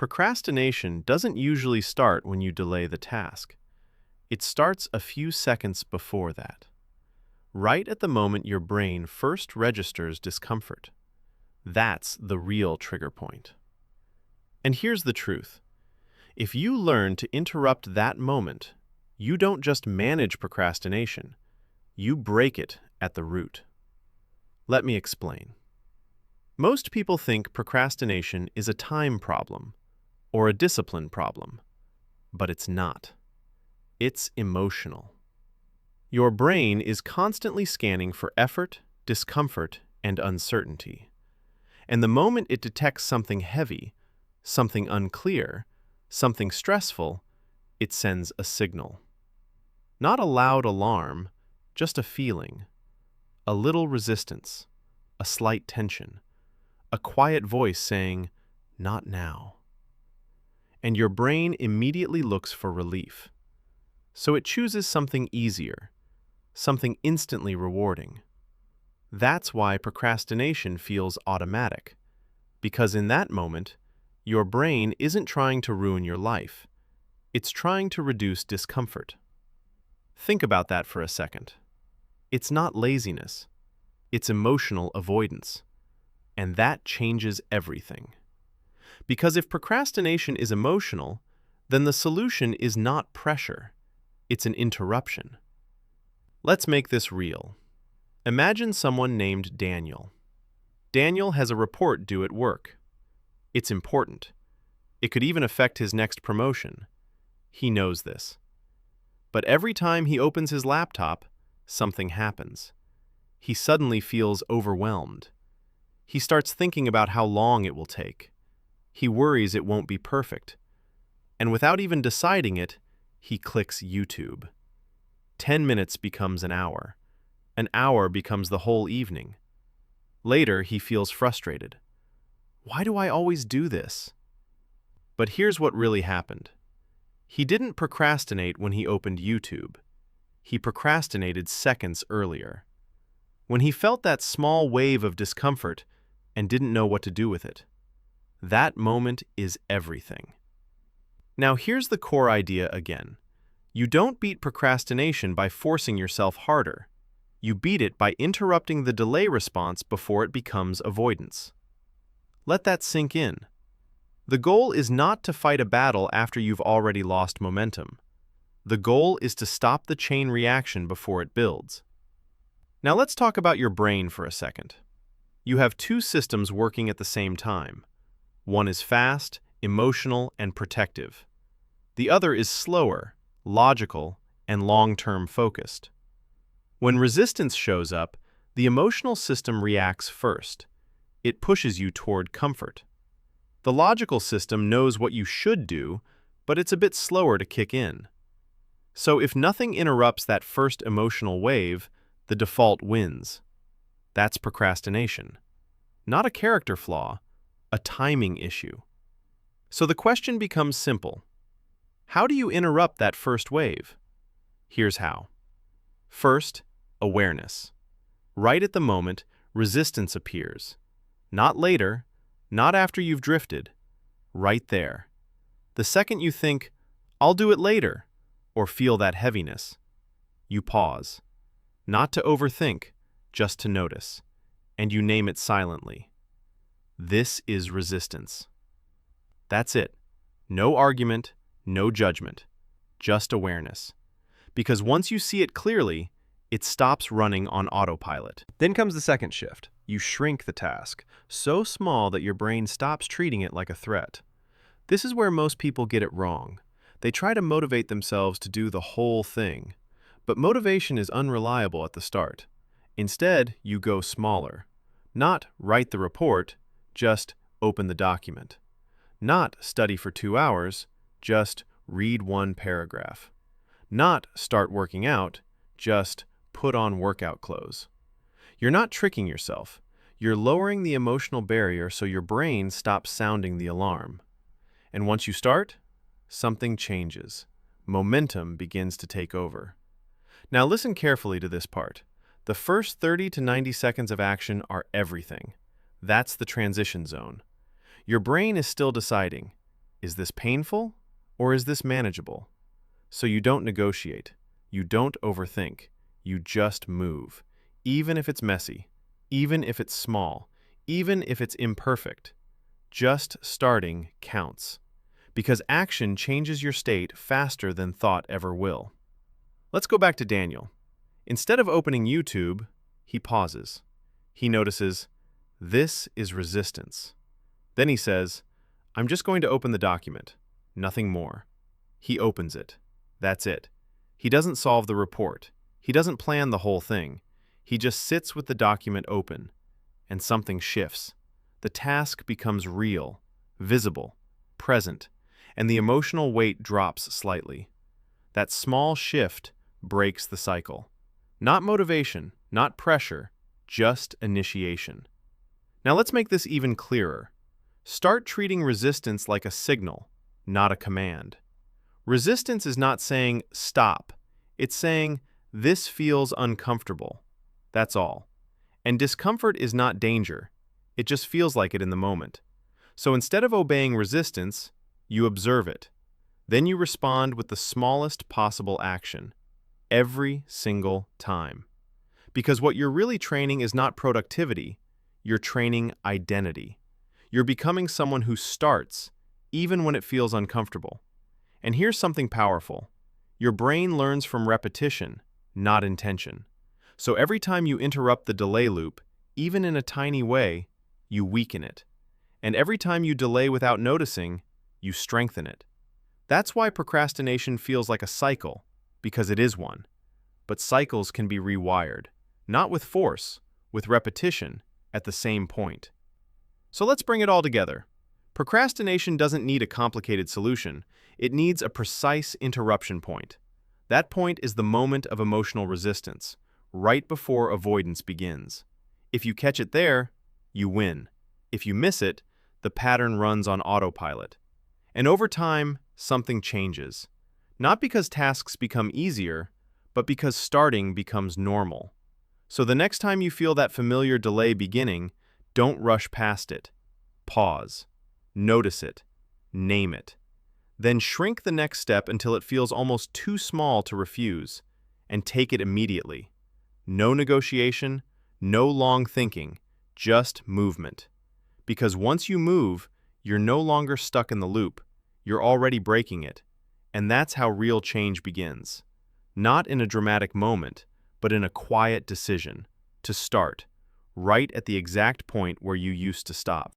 Procrastination doesn't usually start when you delay the task. It starts a few seconds before that, right at the moment your brain first registers discomfort. That's the real trigger point. And here's the truth. If you learn to interrupt that moment, you don't just manage procrastination, you break it at the root. Let me explain. Most people think procrastination is a time problem or a discipline problem, but it's not. It's emotional. Your brain is constantly scanning for effort, discomfort, and uncertainty. And the moment it detects something heavy, something unclear, something stressful, it sends a signal. Not a loud alarm, just a feeling. A little resistance, a slight tension, a quiet voice saying, "Not now." And your brain immediately looks for relief. So it chooses something easier, something instantly rewarding. That's why procrastination feels automatic, because in that moment, your brain isn't trying to ruin your life. It's trying to reduce discomfort. Think about that for a second. It's not laziness. It's emotional avoidance. And that changes everything. Because if procrastination is emotional, then the solution is not pressure. It's an interruption. Let's make this real. Imagine someone named Daniel. Daniel has a report due at work. It's important. It could even affect his next promotion. He knows this. But every time he opens his laptop, something happens. He suddenly feels overwhelmed. He starts thinking about how long it will take. He worries it won't be perfect. And without even deciding it, he clicks YouTube. 10 minutes becomes an hour. An hour becomes the whole evening. Later, he feels frustrated. Why do I always do this? But here's what really happened. He didn't procrastinate when he opened YouTube. He procrastinated seconds earlier. When he felt that small wave of discomfort and didn't know what to do with it. That moment is everything. Now here's the core idea again. You don't beat procrastination by forcing yourself harder. You beat it by interrupting the delay response before it becomes avoidance. Let that sink in. The goal is not to fight a battle after you've already lost momentum. The goal is to stop the chain reaction before it builds. Now let's talk about your brain for a second. You have two systems working at the same time. One is fast, emotional, and protective. The other is slower, logical, and long-term focused. When resistance shows up, the emotional system reacts first. It pushes you toward comfort. The logical system knows what you should do, but it's a bit slower to kick in. So if nothing interrupts that first emotional wave, the default wins. That's procrastination. Not a character flaw, a timing issue. So the question becomes simple. How do you interrupt that first wave? Here's how. First, awareness. Right at the moment, resistance appears. Not later, not after you've drifted. Right there. The second you think, "I'll do it later," or feel that heaviness, you pause. Not to overthink, just to notice. And you name it silently. This is resistance. That's it. No argument, no judgment, just awareness. Because once you see it clearly, it stops running on autopilot. Then comes the second shift. You shrink the task, so small that your brain stops treating it like a threat. This is where most people get it wrong. They try to motivate themselves to do the whole thing. But motivation is unreliable at the start. Instead, you go smaller. Not write the report, just open the document. Not study for 2 hours, just read one paragraph. Not start working out, just put on workout clothes. You're not tricking yourself. You're lowering the emotional barrier so your brain stops sounding the alarm. And once you start, something changes. Momentum begins to take over. Now listen carefully to this part. The first 30 to 90 seconds of action are everything. That's the transition zone. Your brain is still deciding. Is this painful or is this manageable? So you don't negotiate. You don't overthink. You just move. Even if it's messy, even if it's small, even if it's imperfect. Just starting counts. Because action changes your state faster than thought ever will. Let's go back to Daniel. Instead of opening YouTube, he pauses. He notices, this is resistance. Then he says, I'm just going to open the document. Nothing more. He opens it. That's it. He doesn't solve the report. He doesn't plan the whole thing. He just sits with the document open. And something shifts. The task becomes real, visible, present, and the emotional weight drops slightly. That small shift breaks the cycle. Not motivation, not pressure, just initiation. Now let's make this even clearer. Start treating resistance like a signal, not a command. Resistance is not saying, stop. It's saying, this feels uncomfortable. That's all. And discomfort is not danger. It just feels like it in the moment. So instead of obeying resistance, you observe it. Then you respond with the smallest possible action, every single time. Because what you're really training is not productivity, you're training identity. You're becoming someone who starts, even when it feels uncomfortable. And here's something powerful. Your brain learns from repetition, not intention. So every time you interrupt the delay loop, even in a tiny way, you weaken it. And every time you delay without noticing, you strengthen it. That's why procrastination feels like a cycle, because it is one. But cycles can be rewired, not with force, with repetition, at the same point. So let's bring it all together. Procrastination doesn't need a complicated solution. It needs a precise interruption point. That point is the moment of emotional resistance, right before avoidance begins. If you catch it there, you win. If you miss it, the pattern runs on autopilot. And over time, something changes. Not because tasks become easier, but because starting becomes normal. So the next time you feel that familiar delay beginning, don't rush past it. Pause. Notice it. Name it. Then shrink the next step until it feels almost too small to refuse, and take it immediately. No negotiation, no long thinking, just movement. Because once you move, you're no longer stuck in the loop. You're already breaking it. And that's how real change begins. Not in a dramatic moment, but in a quiet decision to start, right at the exact point where you used to stop.